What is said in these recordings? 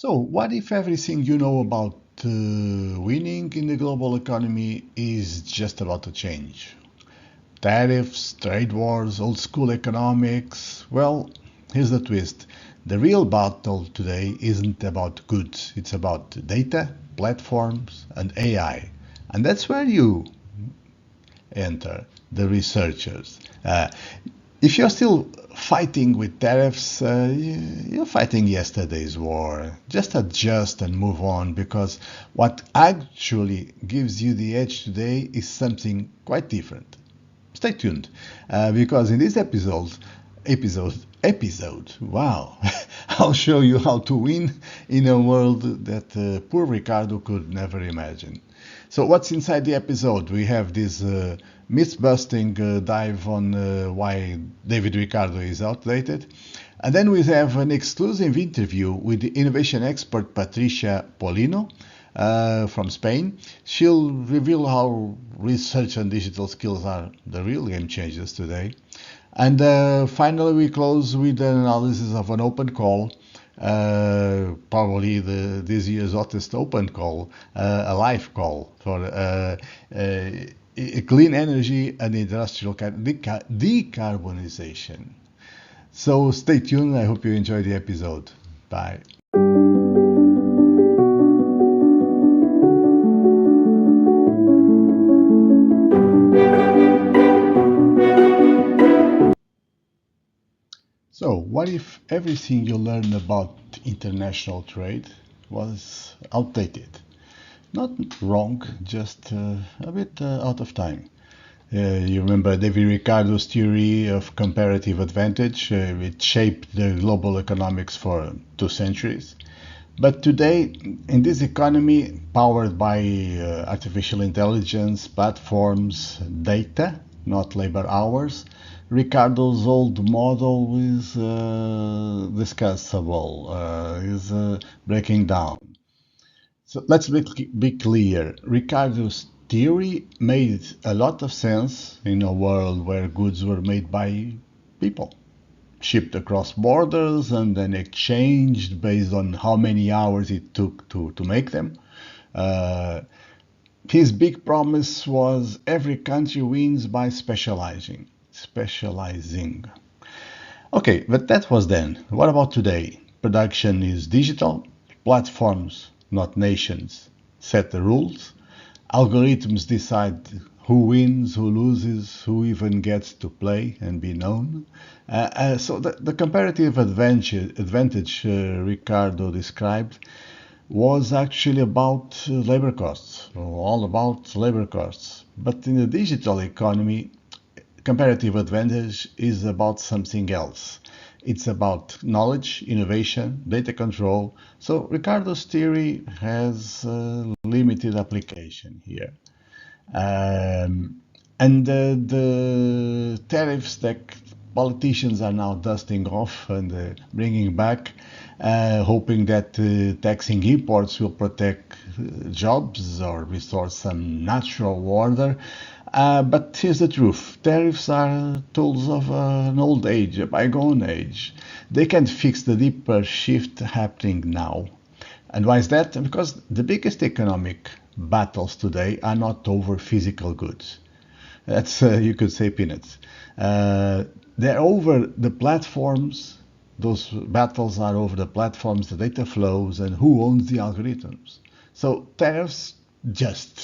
So, what if everything you know about winning in the global economy is just about to change? Tariffs, trade wars, old school economics. Well, here's the twist. The real battle today isn't about goods, it's about data, platforms, and AI. And that's where you enter, the researchers. If you're still fighting with tariffs, you're fighting yesterday's war. Just adjust and move on because what actually gives you the edge today is something quite different. Stay tuned because in this episode, wow, I'll show you how to win in a world that poor Ricardo could never imagine. So, what's inside the episode? We have this myth-busting dive on why David Ricardo is outdated. And then we have an exclusive interview with the innovation expert Patricia Polino from Spain. She'll reveal how research and digital skills are the real game changers today. And finally, we close with an analysis of an open call, probably this year's hottest open call, a live call for clean energy and industrial decarbonization. So stay tuned. I hope you enjoy the episode. Bye. So, what if everything you learn about international trade was outdated? Not wrong, just a bit out of time. You remember David Ricardo's theory of comparative advantage? It shaped the global economics for 2 centuries. But today, in this economy powered by artificial intelligence, platforms, data, not labor hours, Ricardo's old model is discussable, is breaking down. So let's be clear. Ricardo's theory made a lot of sense in a world where goods were made by people, shipped across borders, and then exchanged based on how many hours it took to make them. His big promise was every country wins by specializing. Okay, but that was then. What about today? Production is digital. Platforms, not nations, set the rules. Algorithms decide who wins, who loses, who even gets to play and be known. So the comparative advantage Ricardo described was actually about labor costs, all about labor costs. But in the digital economy, comparative advantage is about something else. It's about knowledge, innovation, data control. So Ricardo's theory has limited application here. And the tariffs that politicians are now dusting off and bringing back, hoping that taxing imports will protect jobs or restore some natural order. But here's the truth. Tariffs are tools of an old age, a bygone age. They can't fix the deeper shift happening now. And why is that? Because the biggest economic battles today are not over physical goods. That's, you could say, peanuts. They're over the platforms. Those battles are over the platforms, the data flows, and who owns the algorithms. So tariffs just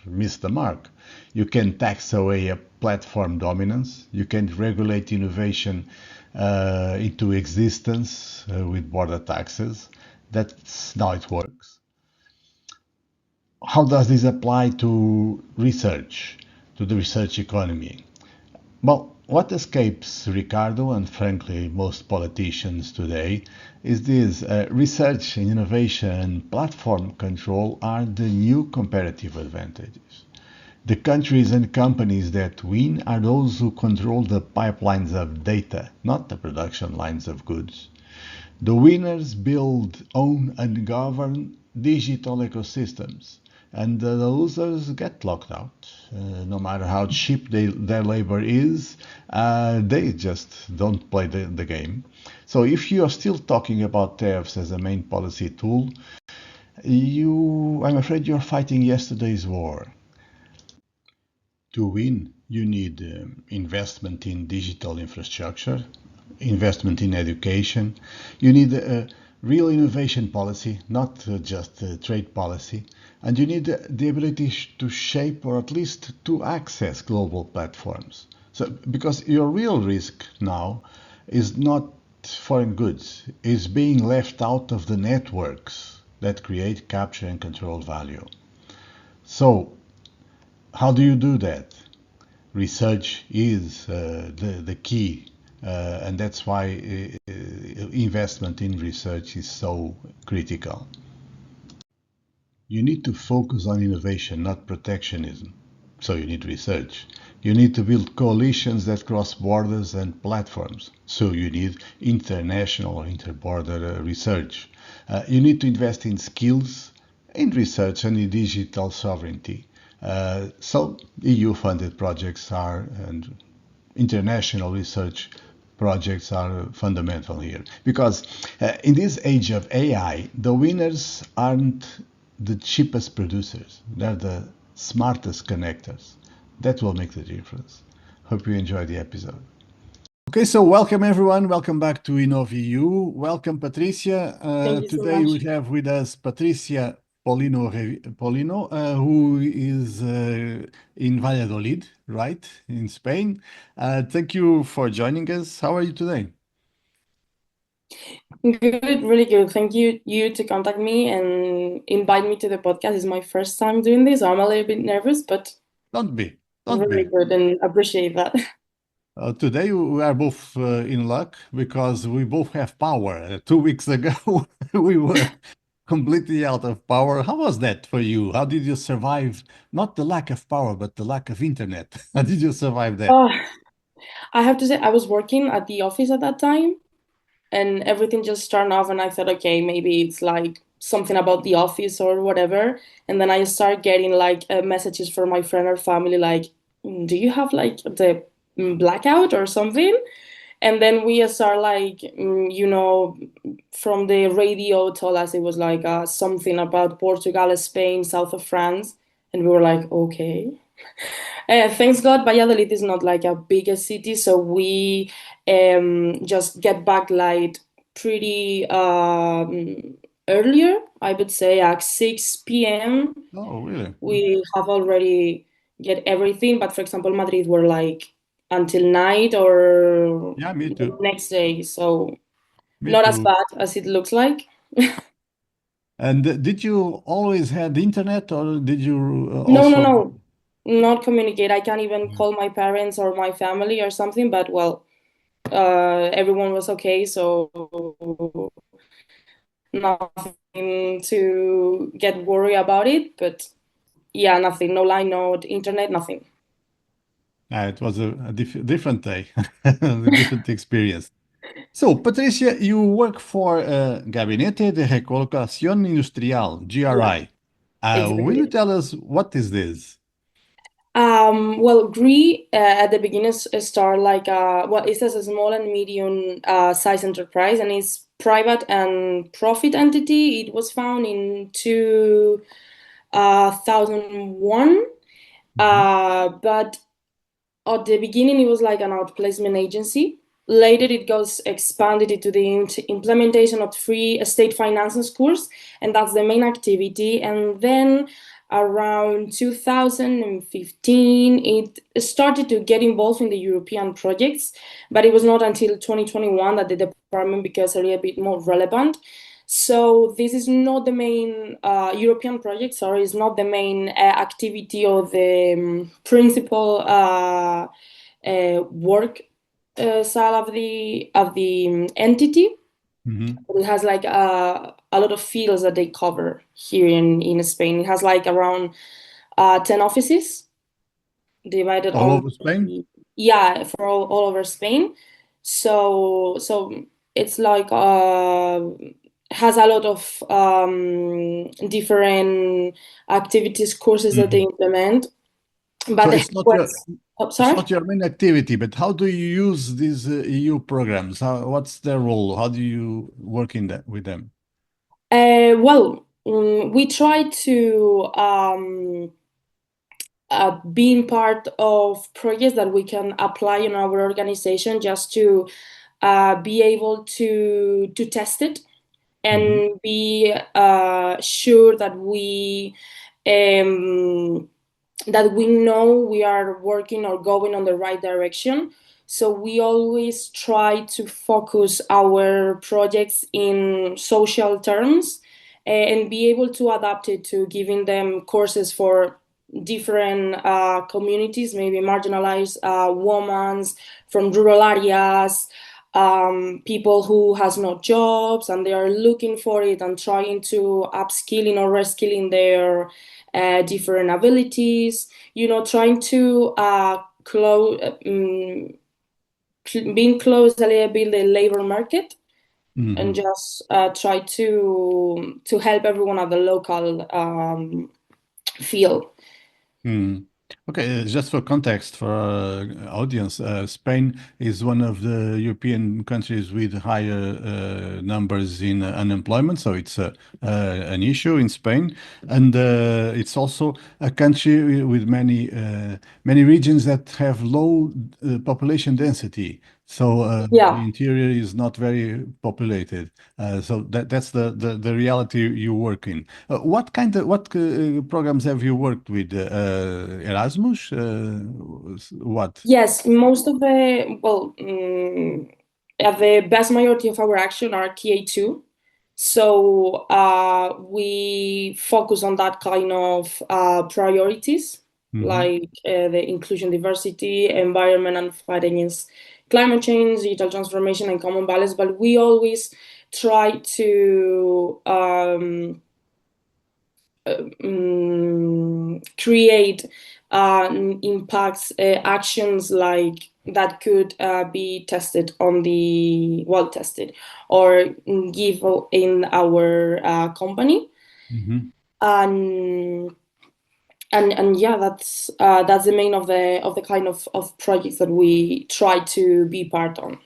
miss the mark. You can tax away a platform dominance. You can regulate innovation into existence with border taxes. That's how it works. How does this apply to research, to the research economy? Well, what escapes Ricardo and frankly most politicians today is this: research, innovation, and platform control are the new comparative advantages. The countries and companies that win are those who control the pipelines of data, not the production lines of goods. The winners build, own, and govern digital ecosystems. and the losers get locked out. No matter how cheap their labor is, they just don't play the game. So if you are still talking about tariffs as a main policy tool, I'm afraid you're fighting yesterday's war. To win, you need investment in digital infrastructure, investment in education. You need a real innovation policy, not just trade policy. And you need the ability to shape or at least to access global platforms. So, because your real risk now is not foreign goods, is being left out of the networks that create, capture, and control value. So, how do you do that? Research is the key, and that's why investment in research is so critical. You need to focus on innovation, not protectionism. So you need research. You need to build coalitions that cross borders and platforms. So you need international or interborder research. You need to invest in skills, in research, and in digital sovereignty. So EU-funded projects and international research projects are fundamental here. Because in this age of AI, the winners aren't the cheapest producers. They're the smartest connectors. That will make the difference. Hope you enjoy the episode. Okay, so welcome everyone. Welcome back to InnovEU. Welcome, Patricia. Thank you so Today we much. have with us Patricia Polino, who is in Valladolid, right, in Spain. Thank you for joining us. How are you today? Good, really good. Thank you to contact me and invite me to the podcast. It's my first time doing this, so I'm a little bit nervous, but Don't be, don't really be. good and appreciate that. Today we are both in luck because we both have power. 2 weeks ago we were completely out of power. How was that for you? How did you survive? Not the lack of power, but the lack of internet. How did you survive that? Oh, I have to say, I was working at the office at that time, and everything just turned off, and I thought, okay, maybe it's like something about the office or whatever. And then I start getting like messages from my friend or family, like, do you have like the blackout or something? And then we start like, from the radio told us it was like something about Portugal, Spain, south of France. And we were like, okay. Thanks God, Valladolid is not like a bigger city, so we just get back like pretty earlier, I would say at 6 p.m. Oh, really? We have already get everything, but for example, Madrid were like until night or Yeah, me the too. next day, so Me not as too. bad as it looks like. And did you always had internet or did you No, no, also? no, not communicate. I can't even call my parents or my family or something, but well, everyone was okay, so nothing to get worried about it. But yeah, nothing, no line, no internet, nothing. It was a different day, a different experience. So, Patricia, you work for Gabinete de Recolocación Industrial, Yeah, GRI. Will you exactly. tell us what is this? Well, GRI at the beginning start like well, it says a small and medium size enterprise, and it's private and profit entity. It was found in 2001, Mhm. but at the beginning it was like an outplacement agency. Later it goes expanded into the implementation of free state financing schools, and that's the main activity. And then around 2015 it started to get involved in the European projects, but it was not until 2021 that the department becomes a little bit more relevant. So this is not the main European project, sorry, it's not the main activity or the principal work side of the entity. Mhm. It has like a lot of fields that they cover here in Spain. It has like around 10 offices divided All on over Spain? yeah, for all over Spain. So it's like has a lot of different activities, courses that they Mhm. implement. But So the oh, it's sorry. not your main activity, but how do you use these EU programs? What's their role? How do you work in that with them? Well, we try to being part of projects that we can apply in our organization just to be able to test it Hmm. and be sure um, that we know we are working or going on the right direction. So we always try to focus our projects in social terms and be able to adapt it to giving them courses for different communities, maybe marginalized women from rural areas, people who has no jobs and they are looking for it and trying to upskilling or reskilling their different abilities, trying to being close a little bit the labor market and Hmm. just try to help everyone at the local field. Hmm. Okay, just for context for our audience, Spain is one of the European countries with higher numbers in unemployment, so it's an issue in Spain, and it's also a country with many regions that have low population density. So the Yeah. interior is not very populated. So that's the reality you work in. What programs have you worked with? Erasmus? What? Yes, most of the vast majority of our action are TA2. So we focus on that kind of priorities, Hmm. like the inclusion, diversity, environment, and fight against climate change, digital transformation, and common values. But we always try to create impacts, actions like that could be tested on the well tested or give in our company Hmm. and and yeah, that's the main of the kind of projects that we try to be part on.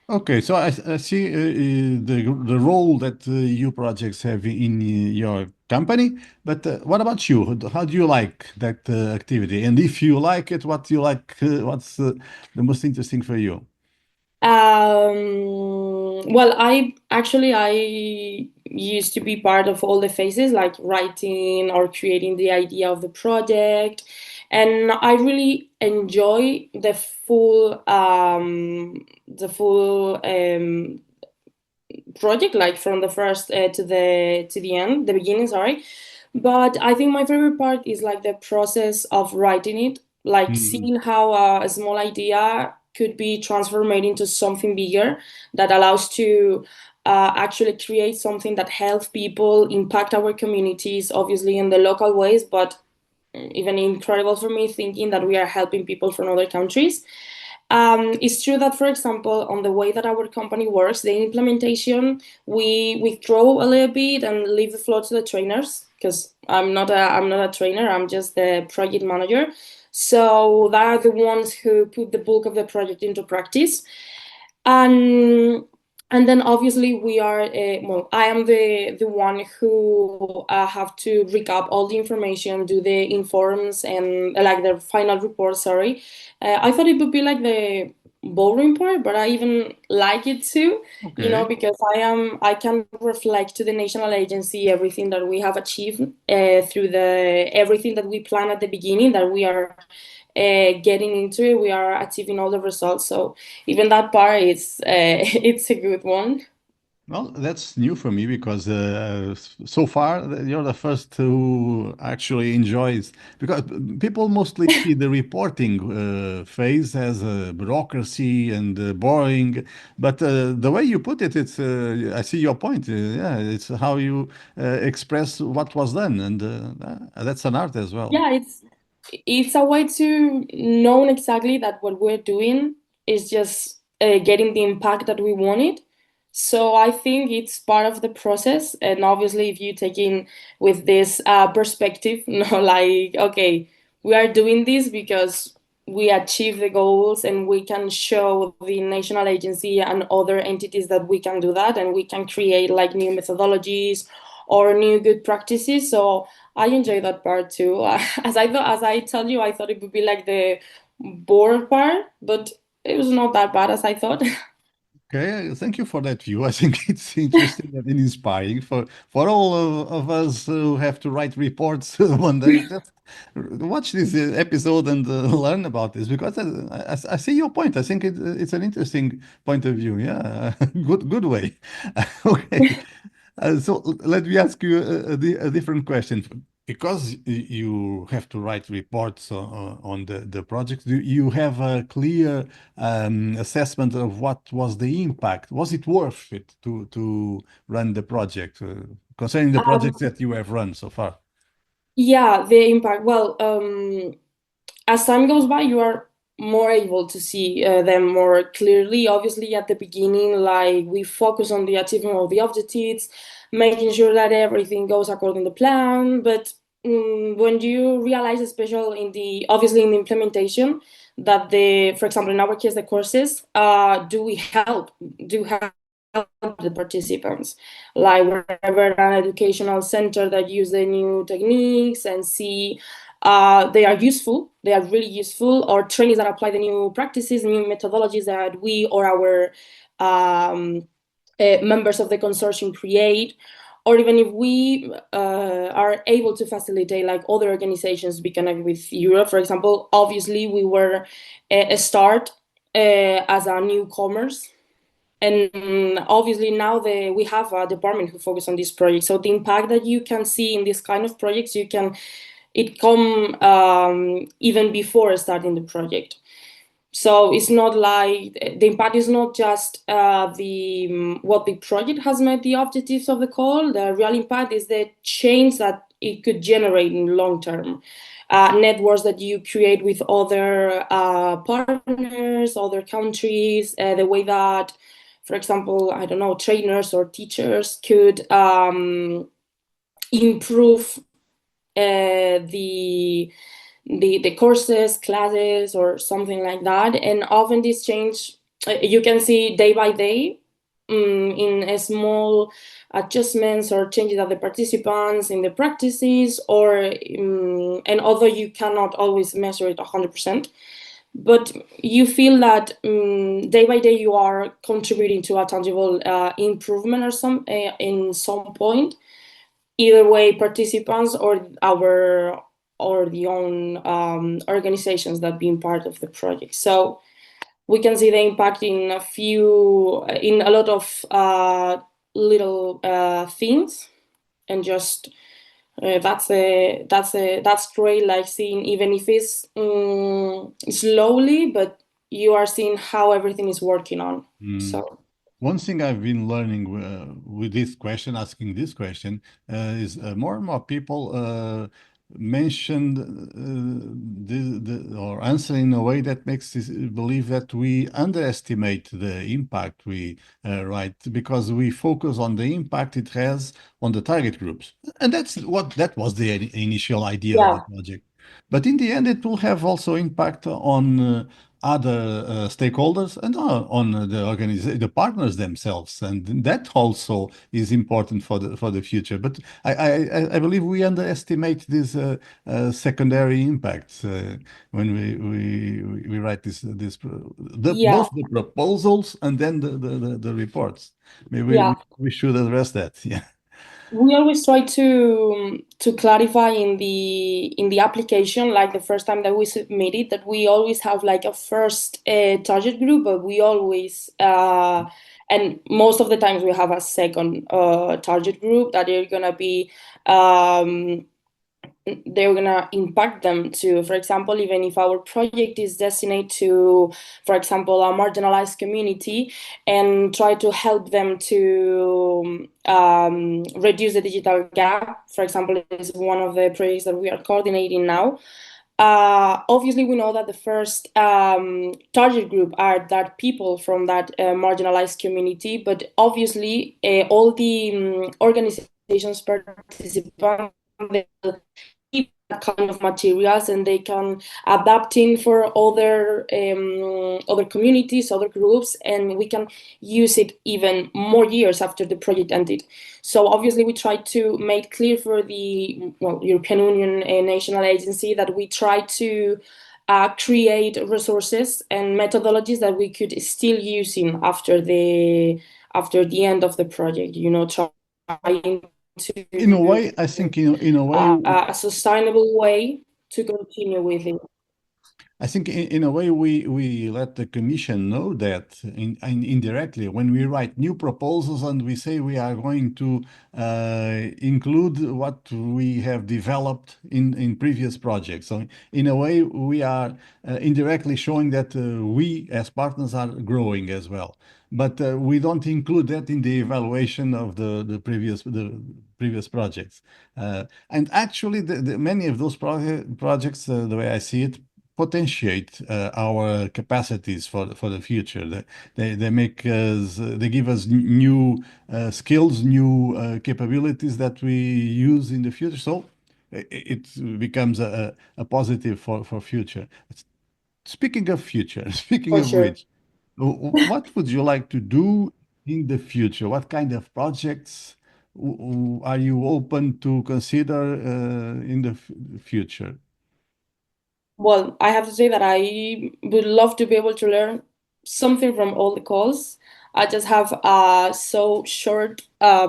Okay, so I see the role that you projects have in your company, but what about you? How do you like that activity? And if you like it, what do you like? What's the most interesting for you? Well, I used to be part of all the phases, like writing or creating the idea of the project, and I really enjoy the full project, like from the first to the end, the beginning, sorry. But I think my favorite part is like the process of writing it, like Mhm. seeing how a small idea could be transformed into something bigger that allows to actually create something that helps people impact our communities, obviously in the local ways, but even incredible for me thinking that we are helping people from other countries. It's true that, for example, on the way that our company works, the implementation, we withdraw a little bit and leave the floor to the trainers because I'm not a trainer. I'm just the project manager. So they are the ones who put the bulk of the project into practice. And and then obviously we are well, I am the one who have to recap all the information, do the informs and like the final report. Sorry, I thought it would be like the boring part, but I even like it too. Okay. Because I can reflect to the national agency everything that we have achieved through the everything that we plan at the beginning that we are getting into it. We are achieving all the results. So even that part is it's a good one. Well, that's new for me because so far you're the first who actually enjoys because people mostly see the reporting phase as a bureaucracy and boring, but the way you put it, it's I see your point. Yeah, it's how you express what was done, and that's an art as well. Yeah, it's a way to know exactly that what we're doing is just getting the impact that we wanted. So I think it's part of the process, and obviously, if you take in with this perspective, like okay, we are doing this because we achieve the goals, and we can show the national agency and other entities that we can do that, and we can create like new methodologies or new good practices. So I enjoy that part too. As I tell you, I thought it would be like the bored part, but it was not that bad as I thought. Okay, thank you for that view. I think it's interesting and inspiring for all of us who have to write reports one day. Just watch this episode and learn about this because I see your point. I think it's an interesting point of view. Yeah, good way. Okay, so let me ask you a different question. Because you have to write reports on the project, do you have a clear assessment of what was the impact? Was it worth it to run the project, concerning the projects Um, that you have run so far? Yeah, the impact. Well, as time goes by, you are more able to see them more clearly. Obviously, at the beginning, like we focus on the achievement of the objectives, making sure that everything goes according to plan. But when you realize, especially in the obviously in the implementation, that for example, in our case, the courses, do help the participants, like wherever an educational center that use the new techniques and see they are useful, they are really useful, or trainings that apply the new practices, new methodologies that we or our um, members of the consortium create, or even if we are able to facilitate like other organizations to be connected with Europe. For example, obviously we were a start as a newcomers, and obviously now we have a department who focus on this project. So the impact that you can see in this kind of projects, it come even before starting the project. So it's not like the impact is not just the what the project has met the objectives of the call. The real impact is the change that it could generate in long term. Networks that you create with other partners, other countries, the way that, for example, I don't know, trainers or teachers could improve the the courses, classes, or something like that. And often this change you can see day by day in a small adjustments or changes of the participants in the practices, or and although you cannot always measure it 100%, but you feel that day by day you are contributing to a tangible improvement or some in some point, either way, participants or our or the own organizations that been part of the project. So we can see the impact in a lot of little things, and just that's great. Like seeing, even if it's slowly, but you are seeing how everything is working on. Mm. So One thing I've been learning with this question, asking this question, is more and more people mentioned or answer in a way that makes us believe that we underestimate the impact we write because we focus on the impact it has on the target groups, and that was the initial idea of the yeah, project. But in the end, it will have also impact on other stakeholders and on the partners themselves, and that also is important for the future. But I believe we underestimate these secondary impacts when we write yeah, both the proposals and then the reports. Maybe yeah. we should address that. Yeah. We always try to clarify in the application, like the first time that we submit it, that we always have like a first target group, but we always and most of the times we have a second target group that are gonna be um, they're gonna impact them too. For example, even if our project is destined to, for example, a marginalized community, and try to help them to reduce the digital gap. For example, is one of the projects that we are coordinating now. Obviously, we know that the first target group are that people from that marginalized community, but obviously, all the organizations participant they keep that kind of materials and they can adapt in for other communities, other groups, and we can use it even more years after the project ended. So obviously, we try to make clear for the European Union national agency that we try to create resources and methodologies that we could still use in after the end of the project. Trying In a to way, I think in a way a sustainable way to continue with it. in a way, we let the Commission know that indirectly when we write new proposals and we say we are going to include what we have developed in previous projects. So in a way, we are indirectly showing that we as partners are growing as well. But we don't include that in the evaluation of the previous projects. And actually, many of those projects, the way I see it, potentiate our capacities for the future. They make us, they give us new skills, new capabilities that we use in the future. So it becomes a positive for future. Speaking of future, speaking For of sure. which, what would you like to do in the future? What kind of projects are you open to consider in the future? Well, I have to say that I would love to be able to learn something from all the calls. I just have so short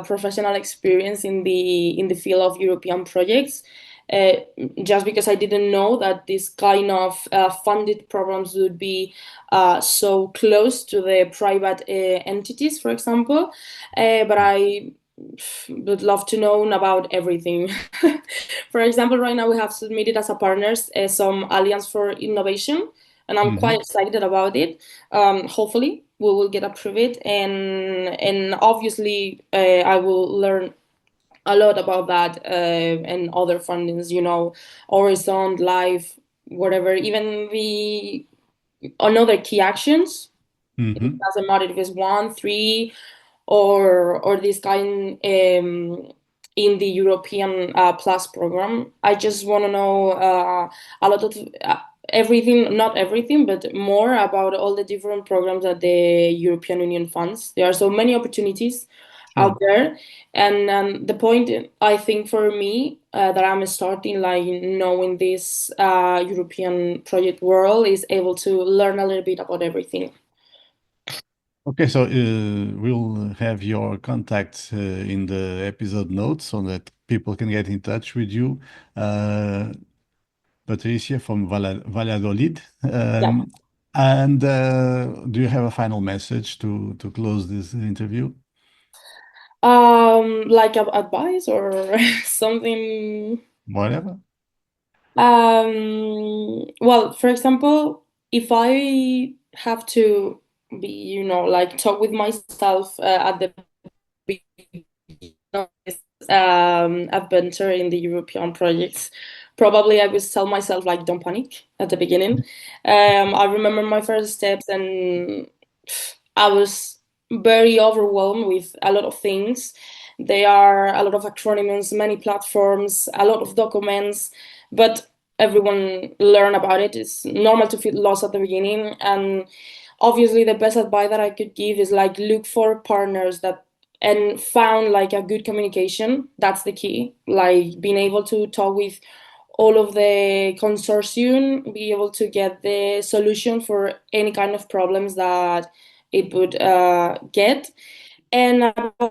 professional experience in the field of European projects. Uh, just because I didn't know that this kind of funded programs would be so close to the private entities, for example. But I would love to know about everything. For example, right now we have submitted as a partners some Alliance for Innovation, and I'm quite Mhm. excited about it. Hopefully, we will get approved, and obviously, I will learn a lot about that and other fundings. Horizon, Life, whatever. Even the another key actions. It Mhm. doesn't matter if it's one, three, or this kind in the European Plus program. I just want to know a lot of everything, not everything, but more about all the different programs that the European Union funds. There are so many opportunities out Sure. there, and the point I think for me that I'm starting like knowing this European project world is able to learn a little bit about everything. Okay, so we'll have your contacts in the episode notes so that people can get in touch with you. Uh, Patricia from Valladolid. Yeah. And do you have a final message to close this interview? Like advice or something. Whatever. Well, for example, if I have to be, like talk with myself at the beginning of this adventure in the European projects, probably I would tell myself like don't panic at the beginning. I remember my first steps and I was very overwhelmed with a lot of things. There are a lot of acronyms, many platforms, a lot of documents, but everyone learn about it. It's normal to feel lost at the beginning, and obviously the best advice that I could give is like look for partners that and found like a good communication. That's the key. Like being able to talk with all of the consortium, be able to get the solution for any kind of problems that it would get. And above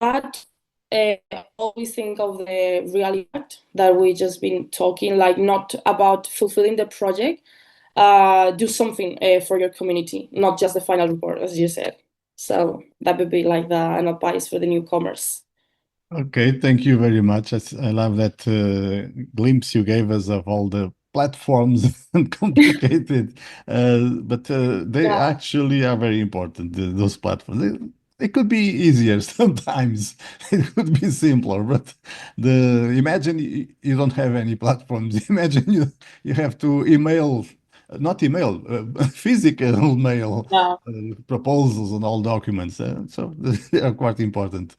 that, uh, always think of the real impact that we just been talking, like not about fulfilling the project. Do something for your community, not just the final report, as you said. So that would be like an advice for the newcomers. Okay, thank you very much. I love that glimpse you gave us of all the platforms and complicated, but they Yeah, actually are very important, those platforms. it could be easier sometimes. It could be simpler, but imagine you don't have any platforms. Imagine you have to email, not email, physical mail Yeah. proposals and all documents. So they are quite important.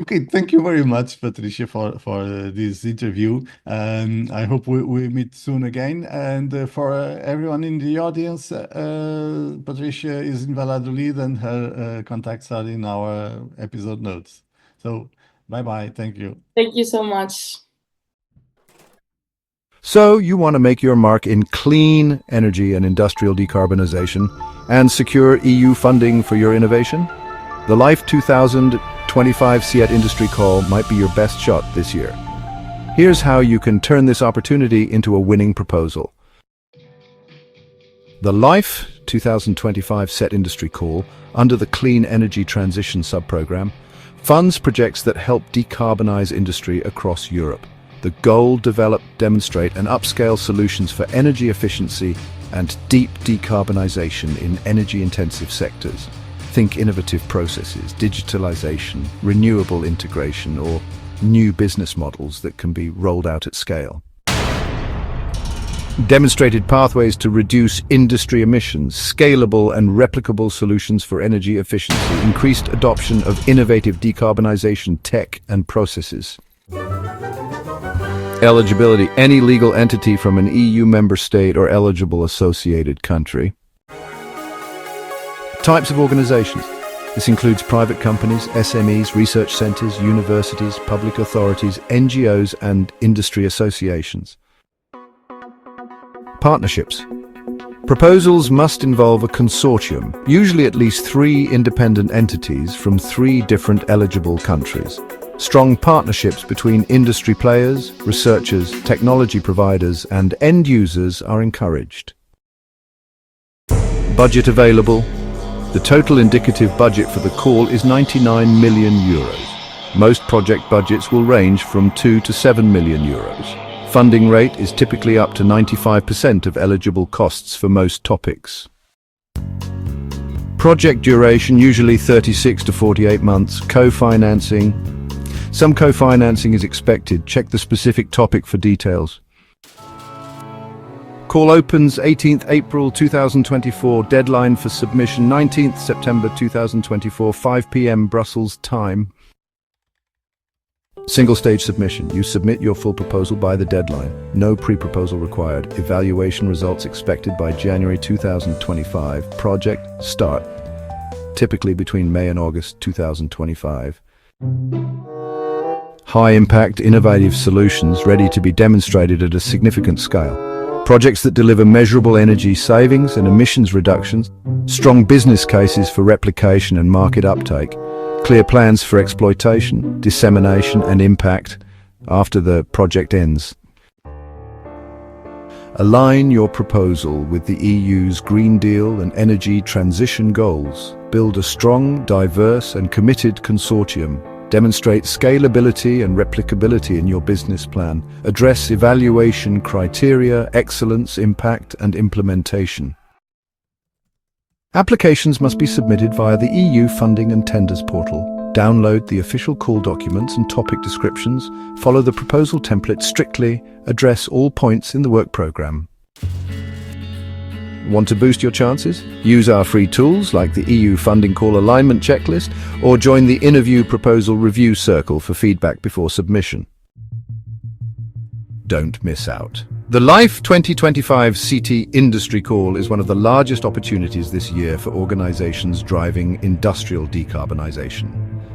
Okay, thank you very much, Patricia, for this interview. I hope we meet soon again. And for everyone in the audience, Patricia is in Valladolid, and her contacts are in our episode notes. So, bye bye. Thank you. Thank you so much. So, you want to make your mark in clean energy and industrial decarbonization and secure EU funding for your innovation? The LIFE 2025 SEAT Industry Call might be your best shot this year. Here's how you can turn this opportunity into a winning proposal. The LIFE 2025 SET Industry Call, under the Clean Energy Transition subprogram, funds projects that help decarbonize industry across Europe. The goal: develop, demonstrate, and upscale solutions for energy efficiency and deep decarbonization in energy-intensive sectors. Think innovative processes, digitalization, renewable integration, or new business models that can be rolled out at scale. Demonstrated pathways to reduce industry emissions, scalable and replicable solutions for energy efficiency, increased adoption of innovative decarbonization tech and processes. Eligibility: any legal entity from an EU member state or eligible associated country. Types of organizations: this includes private companies, SMEs, research centers, universities, public authorities, NGOs, and industry associations. Partnerships: proposals must involve a consortium, usually at least 3 independent entities from 3 different eligible countries. Strong partnerships between industry players, researchers, technology providers, and end users are encouraged. Budget available: the total indicative budget for the call is €99 million. Most project budgets will range from €2 to €7 million. Funding rate is typically up to 95% of eligible costs for most topics. Project duration usually 36 to 48 months. Co-financing: some co-financing is expected. Check the specific topic for details. Call opens 18th April 2024. Deadline for submission 19th September 2024, 5 p.m. Brussels time. Single stage submission. You submit your full proposal by the deadline. No pre-proposal required. Evaluation results expected by January 2025. Project start typically between May and August 2025. High-impact, innovative solutions ready to be demonstrated at a significant scale. Projects that deliver measurable energy savings and emissions reductions. Strong business cases for replication and market uptake. Clear plans for exploitation, dissemination, and impact after the project ends. Align your proposal with the EU's Green Deal and energy transition goals. Build a strong, diverse, and committed consortium. Demonstrate scalability and replicability in your business plan. Address evaluation criteria, excellence, impact, and implementation. Applications must be submitted via the EU Funding and Tenders portal. Download the official call documents and topic descriptions. Follow the proposal template strictly. Address all points in the work program. Want to boost your chances? Use our free tools like the EU Funding Call Alignment Checklist, or join the InnovEU Proposal Review Circle for feedback before submission. Don't miss out. The LIFE 2025 CT Industry Call is one of the largest opportunities this year for organizations driving industrial decarbonization.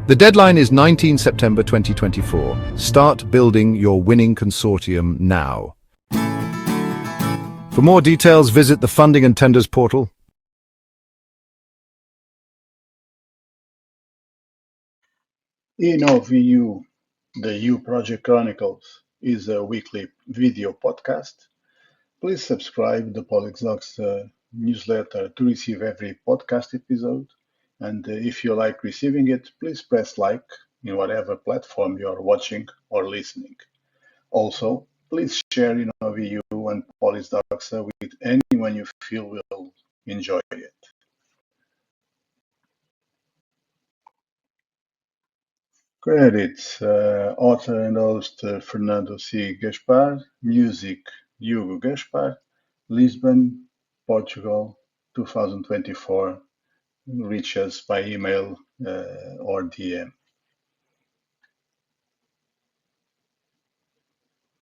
The deadline is 19 September 2024. Start building your winning consortium now. For more details, visit the Funding and Tenders portal. InnovEU, the EU Project Chronicles, is a weekly video podcast. Please subscribe to Polixoc's newsletter to receive every podcast episode. And if you like receiving it, please press like in whatever platform you are watching or listening. Also, please share InnovEU and Polixoc with anyone you feel will enjoy it. Credits: author and host Fernando C. Gaspar, music Hugo Gaspar, Lisbon, Portugal, 2024. Reach us by email or DM.